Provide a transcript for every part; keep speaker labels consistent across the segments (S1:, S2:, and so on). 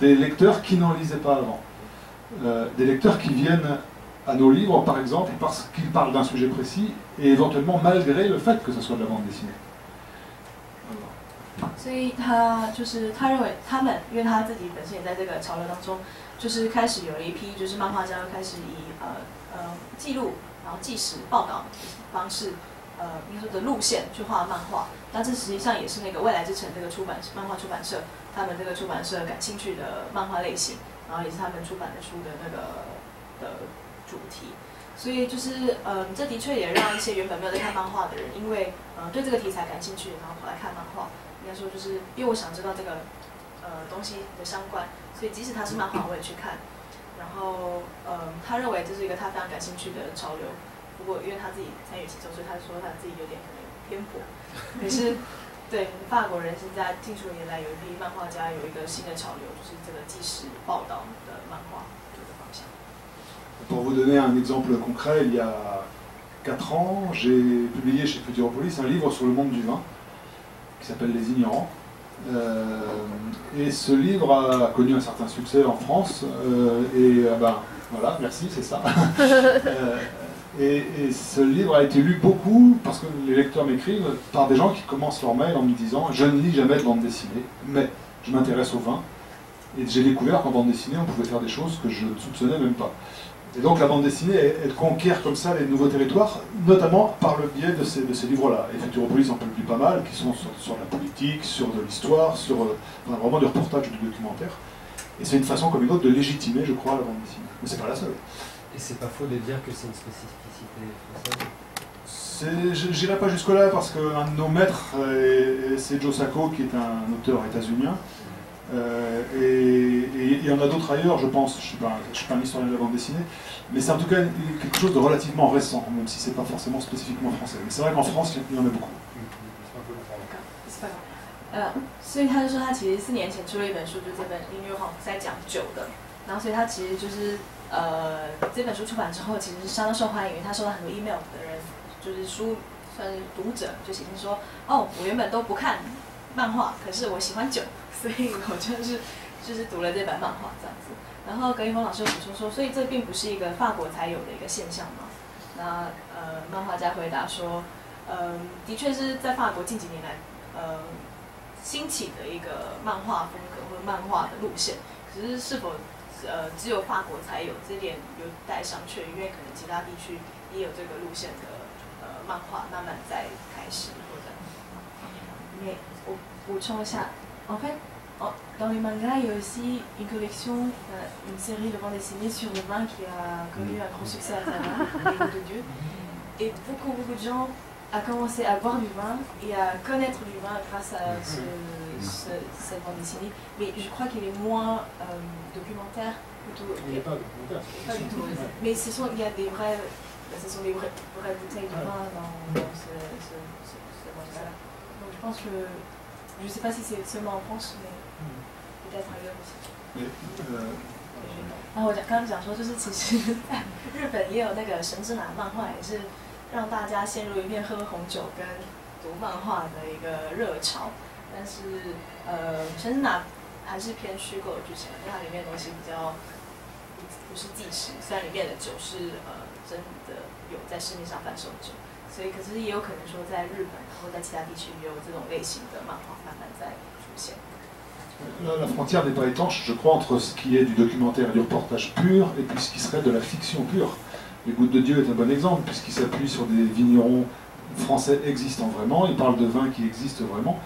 S1: des lecteurs qui n'en lisaient pas avant. Des lecteurs qui viennent à nos livres, par exemple, parce qu'ils parlent d'un sujet précis, et éventuellement malgré le fait que ce soit de la bande dessinée.
S2: 所以他认为他们，因为他自己本身也在这个潮流当中，就是开始有了一批就是漫画家开始以记录，然后纪实报道的方式，应该说的路线去画漫画。但这实际上也是那个未来之城这个漫画出版社，他们这个出版社感兴趣的漫画类型，然后也是他们出版的书的那个的主题。所以就是这的确也让一些原本没有在看漫画的人，因为对这个题材感兴趣，然后跑来看漫画。应该说就是因为我想知道这个东西的相关，所以即使它是漫画我也去看。然后他认为这是一个他非常感兴趣的潮流。不过因为他自己参与其中，所以他说他自己有点可能偏颇。可是对法国人现在近数年来有一批漫画家有一个新的潮流，就是这个纪实报道的漫画这个方向。
S1: Pour vous donner un exemple concret, il y a 4 ans, j'ai publié chez Futuropolis un livre sur le monde du vin qui s'appelle Les Ignorants. Et ce livre a connu un certain succès en France. Voilà, merci, c'est ça. Et ce livre a été lu beaucoup, parce que les lecteurs m'écrivent, par des gens qui commencent leur mail en me disant « Je ne lis jamais de bande dessinée, mais je m'intéresse au vin. » Et j'ai découvert qu'en bande dessinée, on pouvait faire des choses que je ne soupçonnais même pas. Et donc la bande dessinée, elle conquiert comme ça les nouveaux territoires, notamment par le biais de ces livres-là. Et Futuropolis en publie pas mal, qui sont sur la politique, sur de l'histoire, sur vraiment du reportage, du documentaire. Et c'est une façon comme une autre de légitimer, je crois, la bande dessinée. Mais c'est pas la seule.
S3: Et c'est pas faux de dire que c'est une spécificité française?
S1: Je n'irai pas jusque-là, parce qu'un de nos maîtres, c'est Joe Sacco, qui est un auteur états-unien. Et il y en a d'autres ailleurs, je pense. Je ne suis pas un historien de la bande dessinée, mais c'est en tout cas quelque chose de relativement récent, même si ce n'est pas forcément spécifiquement français. Mais c'est vrai qu'en France, il y en a beaucoup.
S2: 所以他就说他其实4年前出了一本书，就是这本《音乐好在讲酒的》，然后所以他其实就是这本书出版之后，其实是相当受欢迎，因为他收到很多 email 的人，就是书算是读者就写信说，哦，我原本都不看漫画，可是我喜欢酒，所以我就是读了这本漫画这样子。然后葛一峰老师补充说，所以这并不是一个法国才有的一个现象嘛。那漫画家回答说，的确是在法国近几年来兴起的一个漫画风格或者漫画的路线，只是是否只有法国才有，这点有待商榷，因为可能其他地区也有这个路线的漫画慢慢在开始或者。Mais我补充一下 en fait, dans les mangas, il y a aussi une collection, une série de bandes dessinées sur le vin qui a connu un grand succès à travers les mots de Dieu. Et beaucoup de gens ont commencé à boire du vin et à connaître du vin grâce à cette bande dessinée. Mais je crois qu'elle est moins documentaire. Plutôt,
S1: il n'y a pas de documentaire.
S2: Pas du tout. Mais ce sont des vraies bouteilles de vin dans ce manga-là. Donc je pense que, je ne sais pas si c'est seulement en France, mais peut-être ailleurs aussi. 然后我刚刚讲说，就是其实在日本也有那个神之拿漫画，也是让大家陷入一片喝红酒跟读漫画的一个热潮。但是神之拿还是偏虚构的剧情，因为它里面的东西比较不是纪实，虽然里面的酒是真的有在市面上贩售的酒。所以，可是也有可能说，在日本或在其他地区也有这种类型的漫画慢慢在出现。
S1: La frontière n'est pas étanche, je crois, entre ce qui est du documentaire et du reportage pur et puis ce qui serait de la fiction pure. Les Gouttes de Dieu est un bon exemple, puisqu'il s'appuie sur des vignerons français existants vraiment, il parle de vins qui existent vraiment,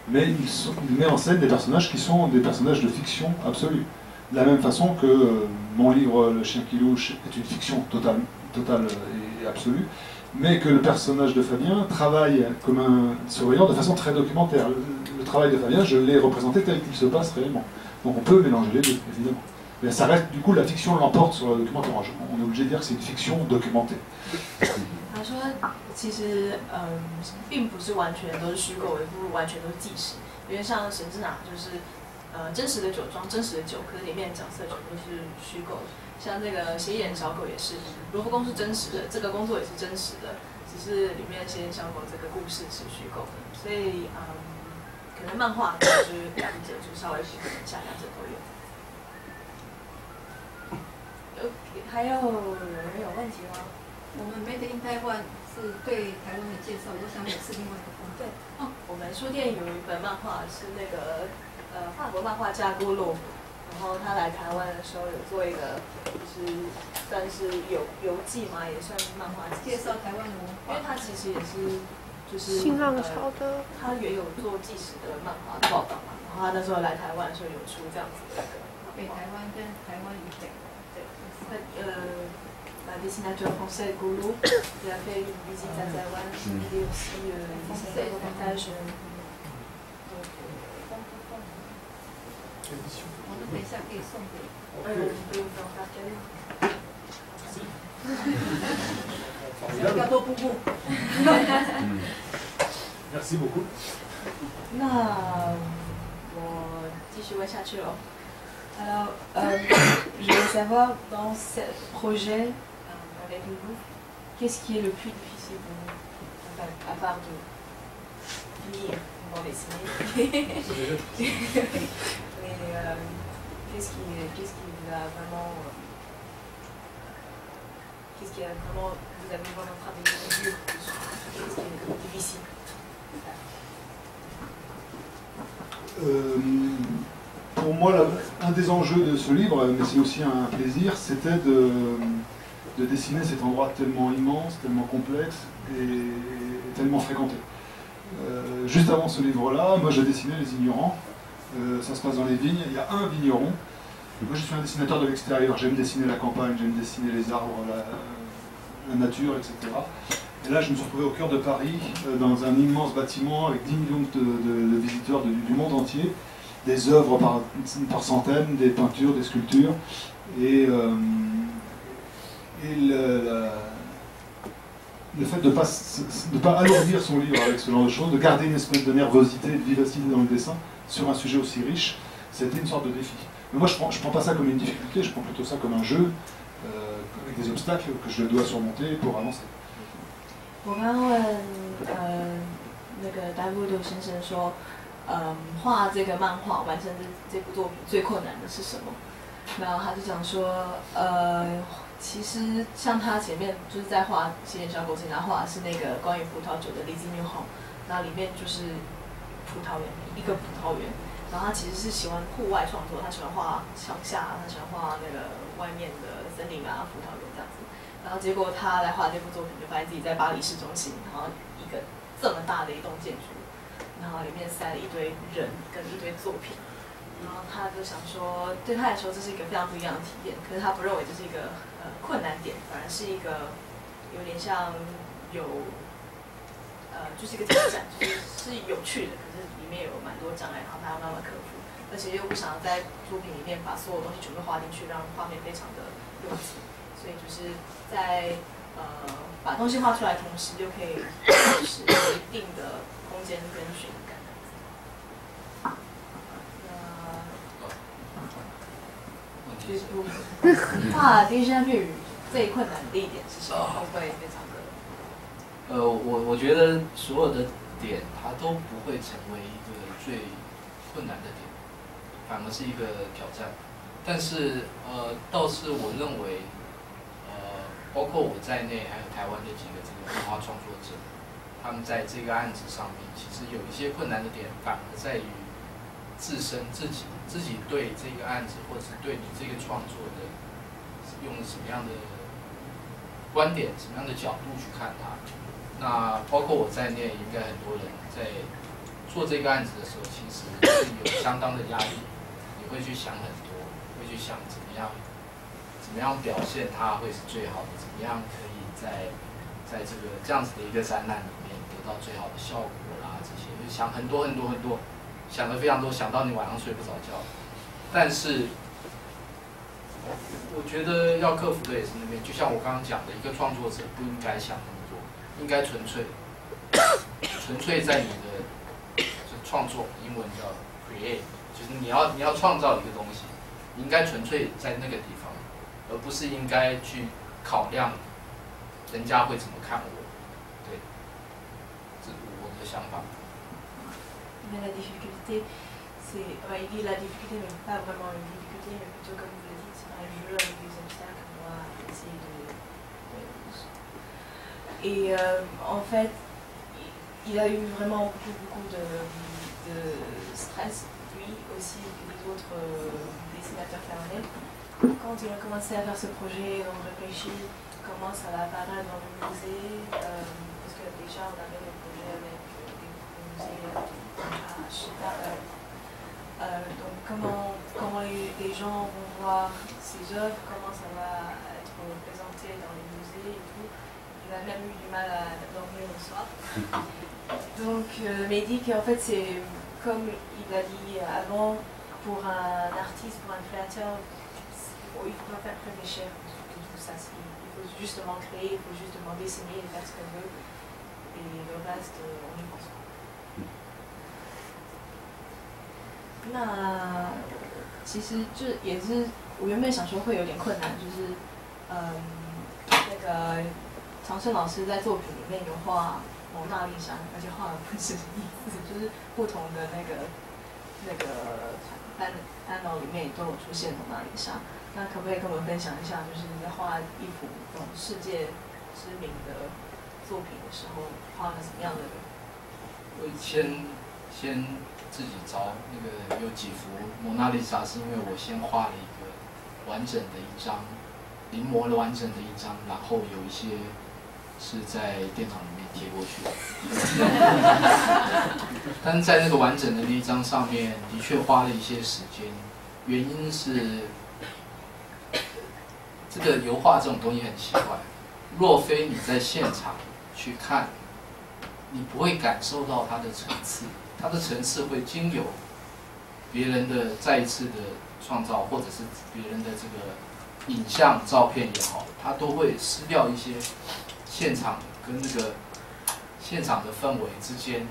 S1: mais il met en scène des personnages qui sont des personnages de fiction absolue. De la même façon que mon livre Le Chien qui louche est une fiction totale et absolue, mais que le personnage de Fabien travaille comme un surveillant de façon très documentaire. Le travail de Fabien, je l'ai représenté tel qu'il se passe réellement. Donc on peut mélanger les deux, évidemment. Mais ça reste, du coup, la fiction l'emporte sur le documentaire. On est obligé de dire que c'est une fiction documentée.
S2: 他说，其实并不是完全都是虚构，也不是完全都是纪实，因为像神之拿就是真实的酒庄、真实的酒，可是里面角色全部都是虚构的。像这个斜眼小狗也是，罗浮宫是真实的，这个工作也是真实的，只是里面斜眼小狗这个故事是虚构的，所以可能漫画就是两者就稍微平衡一下，两者都有。还有人有问题吗？
S4: 我们 Made in Taiwan 是对台湾的介绍，我想也是另外一个方
S2: 对哦，我们书店有一本漫画是那个法国漫画家郭洛，然后他来台湾的时候有做一个就是算是游记嘛，也算漫画
S4: 介绍台湾的文化，
S2: 因为他其实也是就是
S5: 新浪潮的，
S2: 他也有做纪实的漫画报道嘛，然后他那时候来台湾的时候有出这样子的一个
S4: 北台湾跟台湾以北，
S2: 对，la dessinateur français Golo, il a fait une visite à Taïwan, il est aussi dessinateur reportage.
S4: 我们等一下可以送给。要多布布。
S1: Merci beaucoup.
S2: 那我继续问下去了。Alors, je veux savoir dans ce projet avec le groupe, qu'est-ce qui est le plus difficile pour vous, enfin, à part de finir dans dessiner. Mais qu'est-ce qui vous a vraiment, qu'est-ce qui a vraiment, vous avez vraiment travaillé dur dessus, qu'est-ce qui est le plus difficile?
S1: Pour moi, un des enjeux de ce livre, mais c'est aussi un plaisir, c'était de dessiner cet endroit tellement immense, tellement complexe et tellement fréquenté. Juste avant ce livre-là, moi j'ai dessiné Les Ignorants. Ça se passe dans les vignes, il y a un vigneron. Moi je suis un dessinateur de l'extérieur, j'aime dessiner la campagne, j'aime dessiner les arbres, la nature, etc. Et là je me suis retrouvé au cœur de Paris, dans un immense bâtiment avec 10 millions de visiteurs du monde entier. Des œuvres par centaines, des peintures, des sculptures, et le fait de ne pas alourdir son livre avec ce genre de choses, de garder une espèce de nervosité, de vivacité dans le dessin sur un sujet aussi riche, c'était une sorte de défi. Mais moi je prends pas ça comme une difficulté, je prends plutôt ça comme un jeu, avec des obstacles que je dois surmonter pour avancer.
S2: 我刚刚问那个达布多先生说，画这个漫画完成这部作品最困难的是什么？然后他就讲说，其实像他前面就是在画《西点小狗》前，他画的是那个关于葡萄酒的Les Ignorants，然后里面就是葡萄园，一个葡萄园。然后他其实是喜欢户外创作，他喜欢画乡下，他喜欢画那个外面的森林啊、葡萄园这样子。然后结果他来画这部作品，就发现自己在巴黎市中心，然后一个这么大的一栋建筑。然后里面塞了一堆人跟一堆作品，然后他就想说，对他来说这是一个非常不一样的体验，可是他不认为这是一个困难点，反而是一个有点像就是一个挑战，就是有趣的，可是里面有蛮多障碍，然后他要慢慢克服，而且又不想在作品里面把所有东西全部画进去，让画面非常的拥挤，所以就是在把东西画出来的同时，又可以保持有一定的空间跟悬感。画电视粤语最困难的一点是什么？会不会非常的？
S6: 我觉得所有的点它都不会成为一个最困难的点，反而是一个挑战。但是倒是我认为，包括我在内，还有台湾的几个这个漫画创作者，他们在这个案子上面，其实有一些困难的点，反而在于自己对这个案子，或者是对你这个创作的，用什么样的观点、什么样的角度去看它。那包括我在内，应该很多人在做这个案子的时候，其实是有相当的压力，你会去想很多，会去想怎么样表现它会是最好的，怎么样可以在这样子的一个展览里面得到最好的效果啦，这些会想很多，想的非常多，想到你晚上睡不着觉。但是我觉得要克服的也是那边，就像我刚刚讲的，一个创作者不应该想那么多，应该纯粹在你的创作，英文叫 create， 就是你要创造一个东西，你应该纯粹在那个地方，而不是应该去考量人家会怎么看我。对，这是我的想法。
S2: Mais la difficulté, c'est. Il dit la difficulté, mais pas vraiment une difficulté, mais plutôt comme vous le dites, c'est un jeu avec des obstacles. Moi, Et en fait, il a eu vraiment beaucoup de stress, lui aussi, et les autres dessinateurs camerounais. Quand il a commencé à faire ce projet, on réfléchit comment ça va apparaître dans le musée, parce que déjà on avait le projet avec des musées à Chicago. Donc comment les gens vont voir ces œuvres, comment ça va être présenté dans les musées et tout. Il a même eu du mal à dormir le soir. Donc, mais il dit qu'en fait c'est comme il a dit avant, pour un artiste, pour un créateur, il faut pas faire réfléchir tout ça. Il faut justement créer, il faut justement dessiner et faire ce qu'on veut. Et le reste, on écoute. 那其实就也是我原本想说会有点困难，就是那个常胜老师在作品里面有画蒙娜丽莎，而且画的不止一次，就是不同的那个panel 里面都有出现蒙娜丽莎。那可不可以跟我们分享一下，就是你在画一幅这种世界知名的作品的时候，画了什么样的？
S6: 我先自己找那个有几幅蒙娜丽莎，是因为我先画了一个完整的一张，临摹了完整的一张，然后有一些是在电脑里面贴过去的。但是在那个完整的那一张上面，的确花了一些时间，原因是这个油画这种东西很奇怪，若非你在现场去看，你不会感受到它的层次。它的层次会经由别人的再一次的创造，或者是别人的这个影像、照片也好，它都会失掉一些现场跟那个现场的氛围之间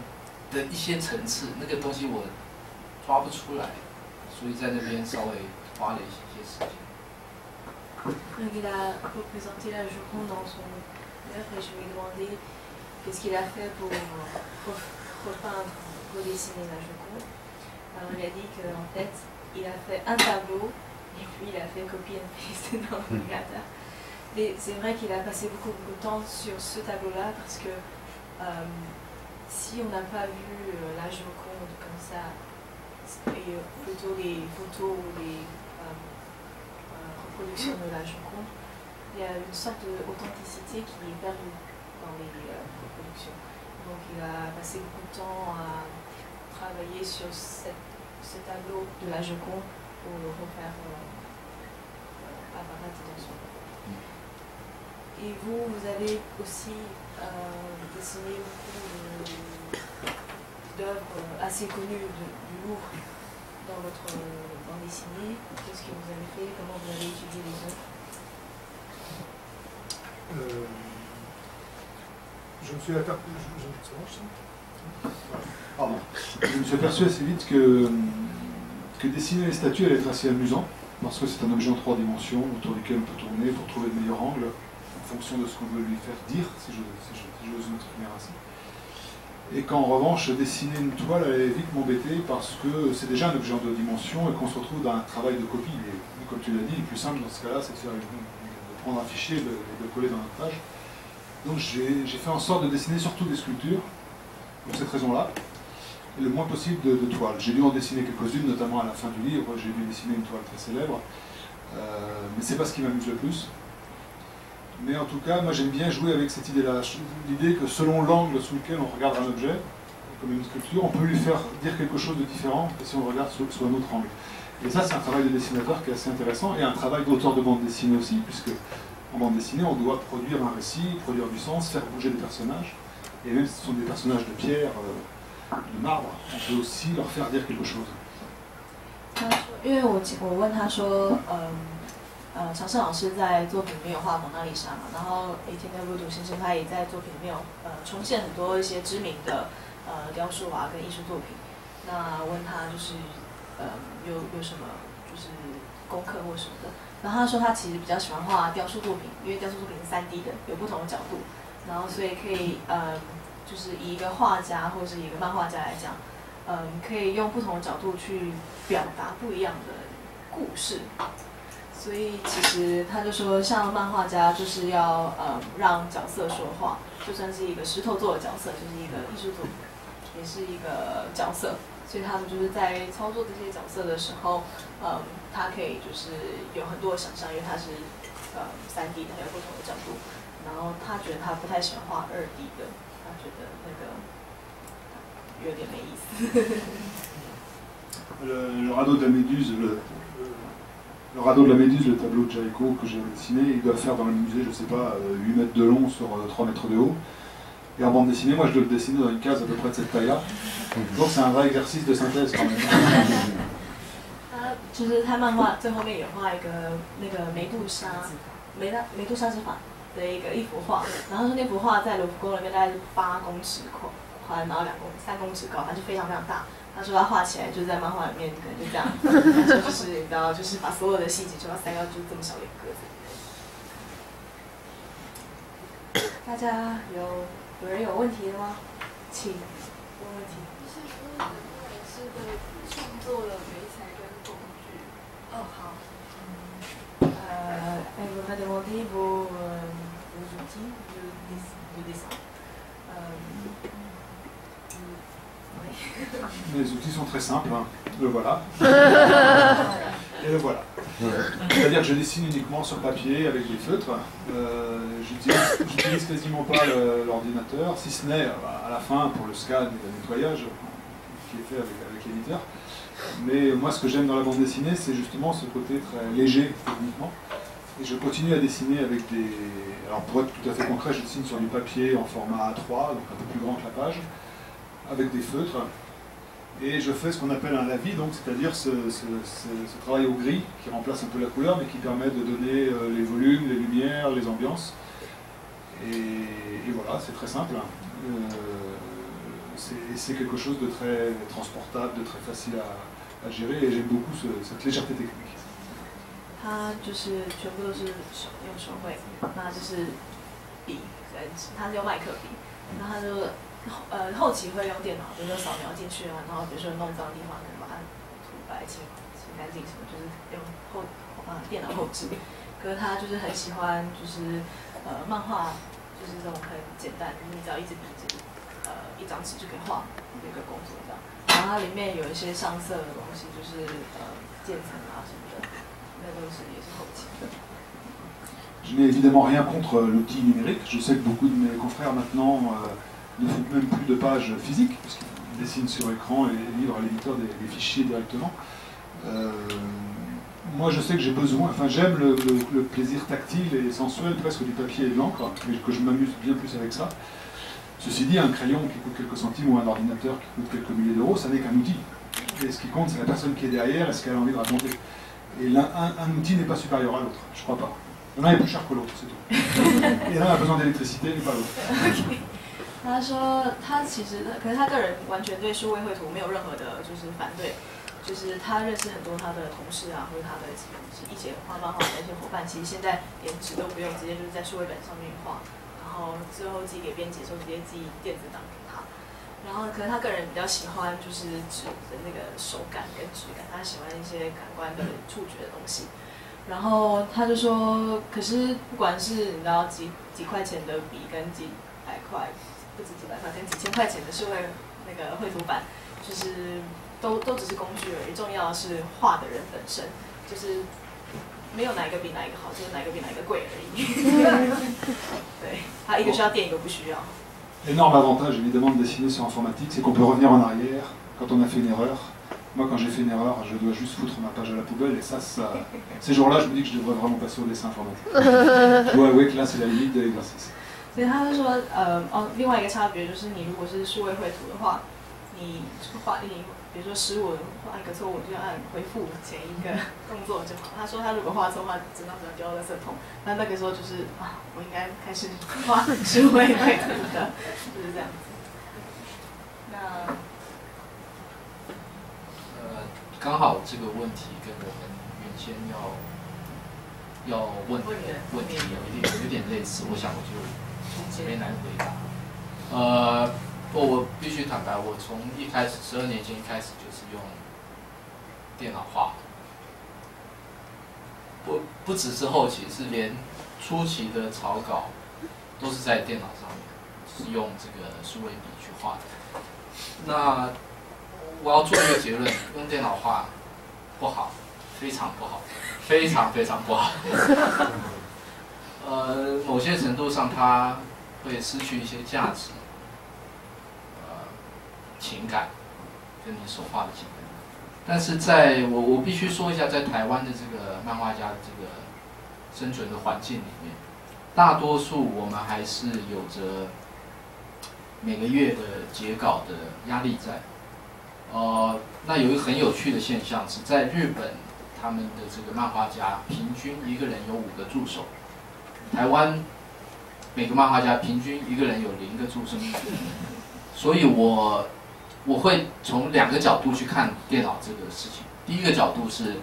S6: 的一些层次，那个东西我抓不出来，所以在那边稍微花了一些时间。
S2: Donc il a représenté la Joconde dans son œuvre et je lui ai demandé qu'est-ce qu'il a fait pour repeindre, redessiner la Joconde. Alors il a dit qu'en fait il a fait un tableau et puis il a fait copy and paste dans l'ordinateur. Mais c'est vrai qu'il a passé beaucoup de temps sur ce tableau-là parce que si on n'a pas vu la Joconde comme ça, et plutôt les photos ou les reproductions de la Joconde, il y a une sorte d'authenticité qui est perdue dans les reproductions. Donc il a passé beaucoup de temps à travailler sur ce tableau de la Joconde pour le refaire apparaître dans son œuvre. Et vous avez aussi dessiné beaucoup d'œuvres assez connues du Louvre dans votre bande dessinée. Qu'est-ce que vous avez fait? Comment vous avez étudié les œuvres?
S1: Je me suis aperçu assez vite que dessiner les statues allait être assez amusant, parce que c'est un objet en 3 dimensions autour duquel on peut tourner pour trouver le meilleur angle en fonction de ce qu'on veut lui faire dire, si j'ose m'exprimer ainsi. Et qu'en revanche, dessiner une toile allait vite m'embêter parce que c'est déjà un objet en 2 dimensions et qu'on se retrouve dans un travail de copie. Et comme tu l'as dit, le plus simple dans ce cas-là, c'est de prendre un fichier et de le coller dans notre page. Donc j'ai fait en sorte de dessiner surtout des sculptures, pour cette raison-là, et le moins possible de toiles. J'ai dû en dessiner quelques-unes, notamment à la fin du livre, j'ai dû dessiner une toile très célèbre, mais c'est pas ce qui m'amuse le plus. Mais en tout cas, moi j'aime bien jouer avec cette idée-là, l'idée que selon l'angle sous lequel on regarde un objet, comme une sculpture, on peut lui faire dire quelque chose de différent que si on le regarde sous un autre angle. Et ça, c'est un travail de dessinateur qui est assez intéressant, et un travail d'auteur de bande dessinée aussi, puisque en bande dessinée, on doit produire un récit, produire du sens, faire bouger des personnages, et même si ce sont des personnages de pierre, de marbre, on peut aussi leur faire dire quelque chose.
S2: 因为我问他说，常胜老师在作品里面有画蒙娜丽莎嘛，然后Etienne Baudoux先生他也在作品里面有重现很多一些知名的雕塑啊跟艺术作品。那问他就是有什么就是功课或什么的，然后他说他其实比较喜欢画雕塑作品，因为雕塑作品是3D 的，有不同的角度，然后所以可以就是以一个画家或者是以一个漫画家来讲，可以用不同的角度去表达不一样的故事。所以其实他就说，像漫画家就是要让角色说话，就算是一个石头做的角色，就是一个艺术作品，也是一个角色。所以他们就是在操作这些角色的时候，他可以就是有很多的想象，因为他是3D 的，还有不同的角度。然后他觉得他不太喜欢画2D 的，他觉得那个有点没意思。
S1: Le radeau de la Méduse, le radeau de la Méduse, le tableau de Géricault que j'ai dessiné, il doit faire dans le musée, je sais pas, 8 mètres de long sur 3 mètres de haut. Et en bande dessinée, moi je dois le dessiner dans une case à peu près de cette taille-là. Donc c'est un vrai exercice de synthèse quand même.
S2: 他就是他漫画最后面有画一个那个梅杜莎之法的一个幅画，然后说那幅画在卢浮宫里面大概是8公尺宽，然后3公尺高，它就非常非常大。他说他画起来就是在漫画里面可能就这样，就是你知道，就是把所有的细节就要塞到就是这么小的一个格子里面。大家有人有问题的吗？请问问题。
S4: 是说老师的创作的媒材跟工具。
S2: 哦，好。vous m'a demandé vos outils de dessin.
S1: Les outils sont très simples, hein. Le voilà. Et le voilà. C'est-à-dire que je dessine uniquement sur papier avec des feutres. J'utilise quasiment pas l'ordinateur, si ce n'est à la fin pour le scan et le nettoyage qui est fait avec l'éditeur. Mais moi, ce que j'aime dans la bande dessinée, c'est justement ce côté très léger techniquement. Et je continue à dessiner avec des... Alors pour être tout à fait concret, je dessine sur du papier en format A3, donc un peu plus grand que la page, avec des feutres. Et je fais ce qu'on appelle un lavis, donc c'est-à-dire ce travail au gris qui remplace un peu la couleur, mais qui permet de donner les volumes, les lumières, les ambiances. Et voilà, c'est très simple. C'est quelque chose de très transportable, de très facile à gérer, et j'aime beaucoup cette légèreté technique.
S2: 他就是全部都是用手绘，那就是笔跟他是用麦克笔，然后他就后期会用电脑，比如说扫描进去啊，然后比如说弄脏的地方，可能把它涂白清干净什么，就是用电脑后置。可是他就是很喜欢，就是漫画，就是这种很简单，你只要一支笔一张纸就可以画一个工作这样。然后它里面有一些上色的东西，就是渐层啊什么的。
S1: Je n'ai évidemment rien contre l'outil numérique. Je sais que beaucoup de mes confrères maintenant ne font même plus de pages physiques, puisqu'ils dessinent sur écran et livrent à l'éditeur des fichiers directement. Moi je sais que j'ai besoin, enfin j'aime le plaisir tactile et sensuel presque du papier et de l'encre, mais que je m'amuse bien plus avec ça. Ceci dit, un crayon qui coûte quelques centimes ou un ordinateur qui coûte quelques milliers d'euros, ça n'est qu'un outil. Et ce qui compte, c'est la personne qui est derrière et ce qu'elle a envie de raconter. Et un outil n'est pas supérieur à l'autre, je crois pas. L'un est plus cher que l'autre, c'est tout. Et l'un a besoin d'électricité, mais pas l'autre.
S2: 他说他其实，可是他个人完全对数位绘图没有任何的就是反对，就是他认识很多他的同事啊，或者他的一起画漫画的一些伙伴，其实现在连纸都不用，直接就是在数位本上面画，然后最后寄给编辑的时候直接寄电子档给他。然后可能他个人比较喜欢就是纸的那个手感跟质感，他喜欢一些感官的触觉的东西。然后他就说，可是不管是你知道几块钱的笔跟几百块，不止几百块，跟几千块钱的数位那个绘图板，就是都只是工具而已，重要的是画的人本身，就是没有哪一个比哪一个好，就是哪一个比哪一个贵而已。对，他一个需要电，一个不需要。
S1: L'énorme avantage évidemment de dessiner sur informatique, c'est qu'on peut revenir en arrière quand on a fait une erreur. Moi quand j'ai fait une erreur, je dois juste foutre ma page à la poubelle et ça ces jours-là je me dis que je devrais vraiment passer au dessin informatique. Je dois avouer que là c'est la limite de l'exercice.
S2: 所以他就说，另外一个差别就是你如果是数位绘图的话，你比如说失误画一个错误，就按回复前一个动作就好。他说他如果画错的话，整张纸丢到垃圾桶。那个时候就是我应该开始画数位绘图的，就是这样子。那
S6: 刚好这个问题跟我们原先要问的问题有点类似，我想我就从这边来回答。我必须坦白，我从一开始12年前一开始就是用电脑画，不只是后期，是连初期的草稿都是在电脑上面，是用这个数位笔去画的。那我要做一个结论：用电脑画不好，非常不好，非常非常不好。某些程度上，它会失去一些价值，情感，跟你手画的情感。但是我必须说一下，在台湾的这个漫画家的这个生存的环境里面，大多数我们还是有着每个月的截稿的压力在。那有一个很有趣的现象是在日本，他们的这个漫画家平均一个人有5个助手，台湾每个漫画家平均一个人有0个助手，所以我会从2个角度去看电脑这个事情。第一个角度是，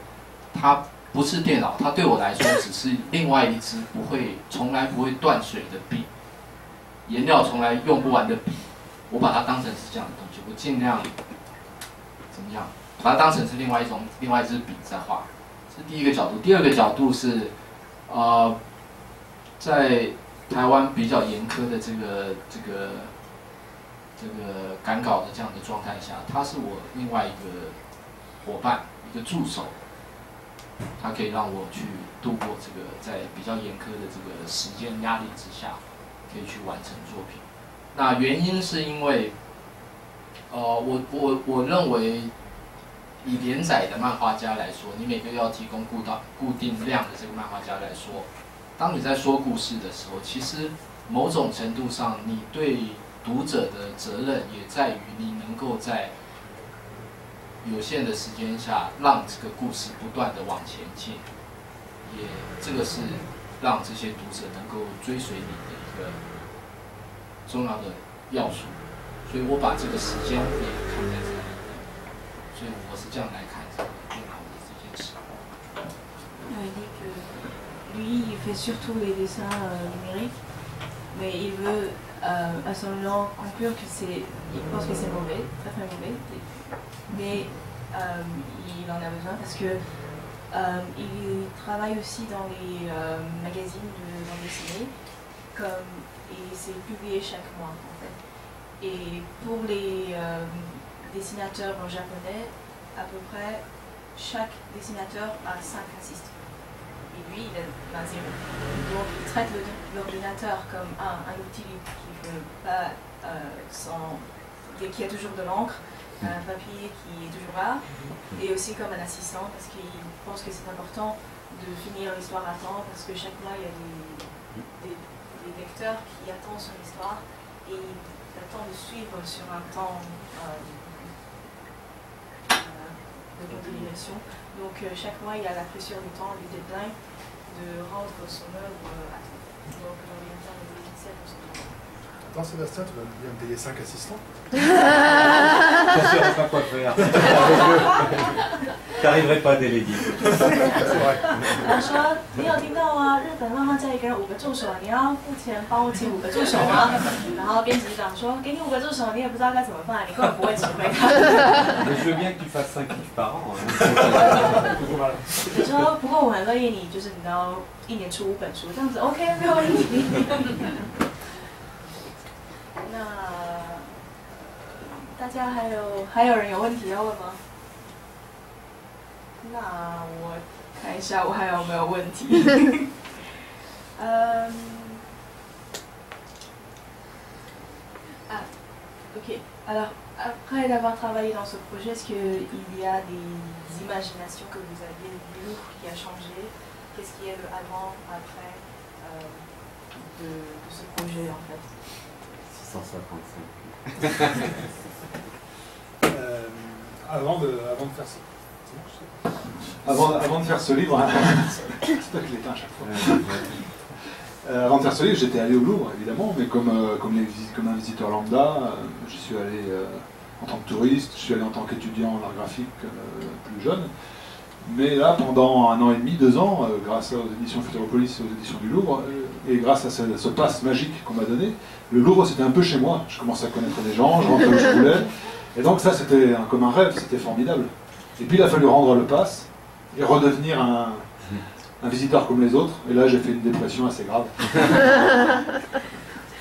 S6: 它不是电脑，它对我来说只是另外一支从来不会断水的笔，颜料从来用不完的笔，我把它当成是这样的东西，我尽量怎么样，把它当成是另外一支笔在画。这是第一个角度。第二个角度是，在台湾比较严苛的这个赶稿的这样的状态下，他是我另外一个伙伴，一个助手，他可以让我去度过这个在比较严苛的这个时间压力之下，可以去完成作品。那原因是因为，我认为以连载的漫画家来说，你每个月要提供固定量的这个漫画家来说，当你在说故事的时候，其实某种程度上，你对读者的责任也在于你能够在有限的时间下，让这个故事不断的往前进，这个是让这些读者能够追随你的一个重要的要素。所以我把这个时间也看在这里，所以我是这样来看这个电脑的这件事。
S2: Il dit que lui, il fait surtout les dessins numériques, mais il veut absolument conclure que il pense que c'est mauvais, très très mauvais, mais il en a besoin parce que il travaille aussi dans les magazines de bande dessinée, et c'est publié chaque mois en fait. Et pour les dessinateurs en japonais, à peu près chaque dessinateur a 5 assistants. Et lui, il a 0. Donc il traite l'ordinateur comme un outil qui a toujours de l'encre, un papier qui est toujours là, et aussi comme un assistant parce qu'il pense que c'est important de finir l'histoire à temps parce que chaque mois il y a des lecteurs qui attendent son histoire et il attend de suivre sur un temps de continuation. Donc chaque mois il y a la pression du temps, du deadline, de rendre son œuvre à temps. Donc l'ordinateur est essentiel pour son travail.
S1: Attends Sébastien, tu vas bien me payer 5 assistants?
S3: Je ne saurais pas quoi faire. Tu n'arriverais pas à déléguer.
S2: 他说：“你有听到吗？日本漫画家一个人5个助手，你要付钱帮我请5个助手吗？”然后编辑长说：“给你5个助手，你也不知道该怎么办，你根本不会指挥他。”
S3: Je veux bien que tu fasses 5 livres par an.
S2: 你说：“不过我很乐意你，就是你要1年出5本书，这样子 OK 没有问题。”那大家还有人有问题要问吗？那我看一下我还有没有问题。Ok. Alors, après d'avoir travaillé dans ce projet, est-ce qu'il y a des imaginations que vous aviez vues qui a changé? Qu'est-ce qui est le avant, après de ce projet en fait?
S3: 655.
S1: Avant de faire ça. Avant de faire ce livre, c'est pas que je l'éteins à chaque fois. Avant de faire ce livre, j'étais allé au Louvre, évidemment, mais comme un visiteur lambda, j'y suis allé en tant que touriste, je suis allé en tant qu'étudiant en art graphique plus jeune. Mais là, pendant 1 an et demi, 2 ans, grâce aux éditions Futuropolis et aux éditions du Louvre, et grâce à ce pass magique qu'on m'a donné, le Louvre c'était un peu chez moi. Je commençais à connaître des gens, je rentrais où je voulais. Et donc ça c'était comme un rêve, c'était formidable. Et puis il a fallu rendre le pass et redevenir un visiteur comme les autres. Et là, j'ai fait une dépression assez grave.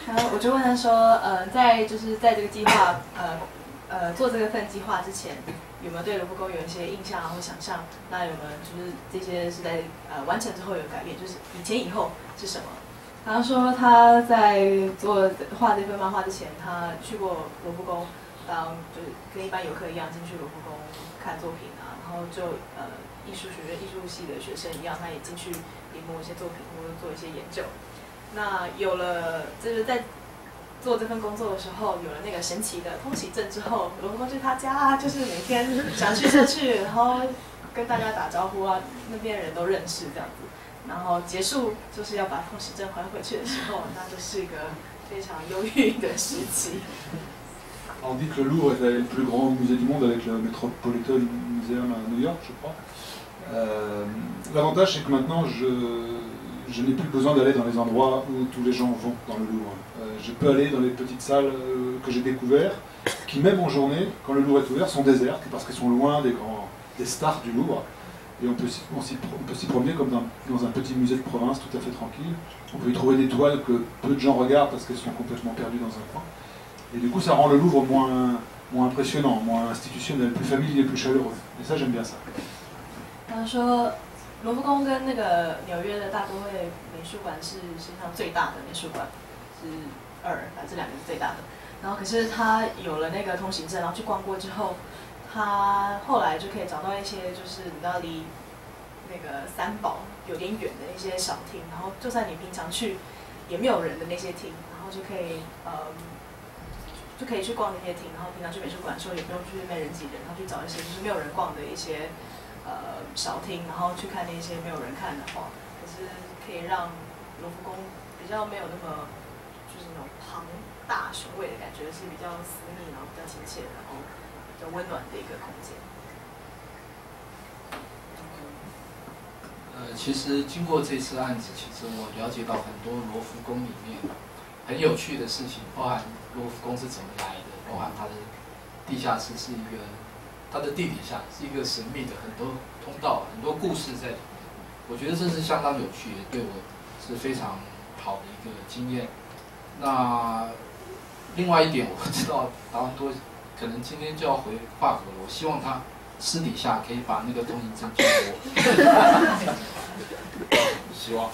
S2: 然后我就问他说，在这个计划，做这份计划之前，有没有对卢浮宫有一些印象或想象？那有没有就是这些是在完成之后有改变？就是以前以后是什么？然后说他在画这份漫画之前，他去过卢浮宫，就是跟一般游客一样进去卢浮宫看作品啊，然后就艺术学院艺术系的学生一样，他也进去临摹一些作品或者做一些研究。那有了就是在做这份工作的时候，有了那个神奇的通行证之后，卢浮宫就是他家啊，就是每天想去就去，然后跟大家打招呼啊，那边人都认识这样子。然后结束就是要把通行证还回去的时候，那就是一个非常忧郁的时期。
S1: On dit que le Louvre est le plus grand musée du monde avec le Metropolitan Museum à New York, je crois. L'avantage, c'est que maintenant, je n'ai plus besoin d'aller dans les endroits où tous les gens vont dans le Louvre. Je peux aller dans les petites salles que j'ai découvertes, qui même en journée, quand le Louvre est ouvert, sont désertes parce qu'elles sont loin des stars du Louvre. Et on peut s'y promener comme dans un petit musée de province tout à fait tranquille. On peut y trouver des toiles que peu de gens regardent parce qu'elles sont complètement perdues dans un coin. Et du coup, ça rend le Louvre moins impressionnant, moins institutionnel, plus familier, plus chaleureux. Et ça, j'aime bien ça.
S2: 他说，卢浮宫跟那个纽约的大都会美术馆是世界上最大的美术馆，是这两个是最大的。然后可是他有了那个通行证，然后去逛过之后，他后来就可以找到一些就是你知道离那个三宝有点远的一些小厅，然后就算你平常去也没有人的那些厅，然后就可以去逛那些厅，然后平常去美术馆的时候也不用去那边人挤人，然后去找一些就是没有人逛的一些小厅，然后去看那些没有人看的画，可是可以让卢浮宫比较没有那么就是那种庞大雄伟的感觉，是比较私密，然后比较亲切，然后比较温暖的一个空间。
S6: 其实经过这次案子，其实我了解到很多罗浮宫里面很有趣的事情，包含罗浮宫是怎么来的，包含它的地下室是一个，它的地底下是一个神秘的很多通道，很多故事在里面。我觉得这是相当有趣的，对我是非常好的一个经验。那另外一点，我知道达文多可能今天就要回法国了，我希望他私底下可以把那个通行证借给我。希望。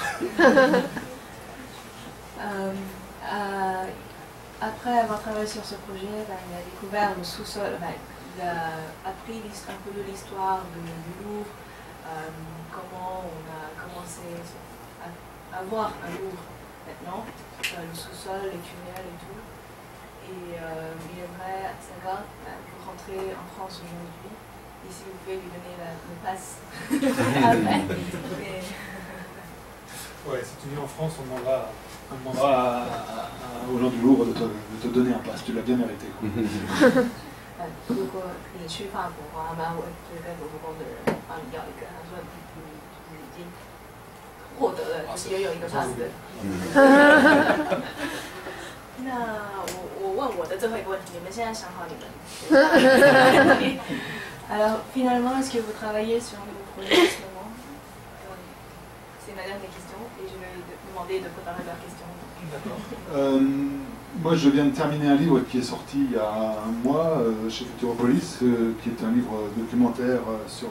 S2: Après avoir travaillé sur ce projet, il a découvert le sous-sol, il a appris un peu de l'histoire du Louvre, comment on a commencé à voir un Louvre maintenant, le sous-sol, les tunnels et tout. Et il aimerait savoir, pour rentrer en France aujourd'hui, et si vous pouvez lui donner le passe après.
S1: Ouais, si tu viens en France, on demandera aux gens du Louvre de te donner un pass, tu l'as bien mérité.
S2: 如果你去法国的话，他们会就跟卢浮宫的人帮你要一个，他说你已经获得了，就是拥有一个 pass 的。那我问我的最后一个问题，你们现在想好你们？Alors finalement, est-ce que vous travaillez sur un nouveau projet en ce moment? C'est ma dernière question et je vais demander de préparer la question.
S1: D'accord. Moi, je viens de terminer un livre qui est sorti il y a un mois chez Futuropolis, qui est un livre documentaire sur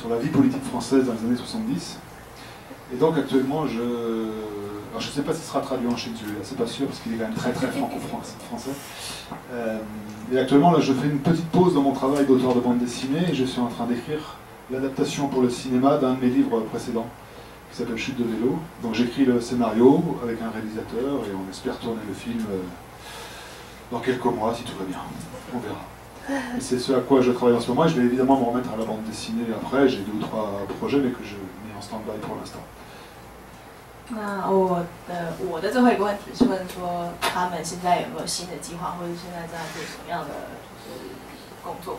S1: la vie politique française dans les années 70. Et donc actuellement, alors, je ne sais pas s'il sera traduit en Shih-Tzu, c'est pas sûr parce qu'il est quand même très très franco-français. Et actuellement, là, je fais une petite pause dans mon travail d'auteur de bande dessinée et je suis en train d'écrire l'adaptation pour le cinéma d'un de mes livres précédents qui s'appelle Chute de vélo. Donc j'écris le scénario avec un réalisateur et on espère tourner le film dans quelques mois si tout va bien. On verra. Et c'est ce à quoi je travaille en ce moment et je vais évidemment me remettre à la bande dessinée après. J'ai 2 ou 3 projets mais que je mets en stand-by pour l'instant.
S2: 那我的最后一个问题是问说，他们现在有没有新的计划，或者现在在做什么样的就是工作？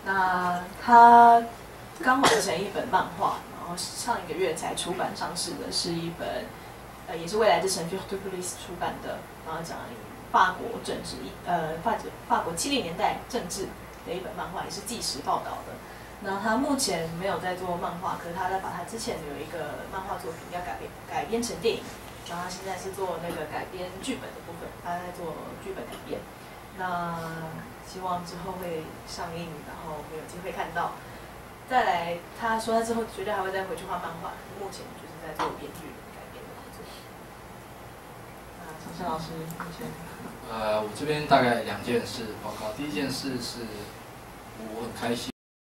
S2: 那他刚完成一本漫画，然后上一个月才出版上市的是一本，也是未来之城 Futuropolis 出版的，然后讲法国政治，法国70年代政治的一本漫画，也是纪实报道的。然后他目前没有在做漫画，可是他在把他之前有一个漫画作品要改编成电影，然后他现在是做那个改编剧本的部分，他在做剧本改编。那希望之后会上映，然后会有机会看到。再来，他说他之后绝对还会再回去画漫画，目前就是在做编剧改编的工作。长生老师，目前
S6: 我这边大概2件事报告。第一件事是我很开心。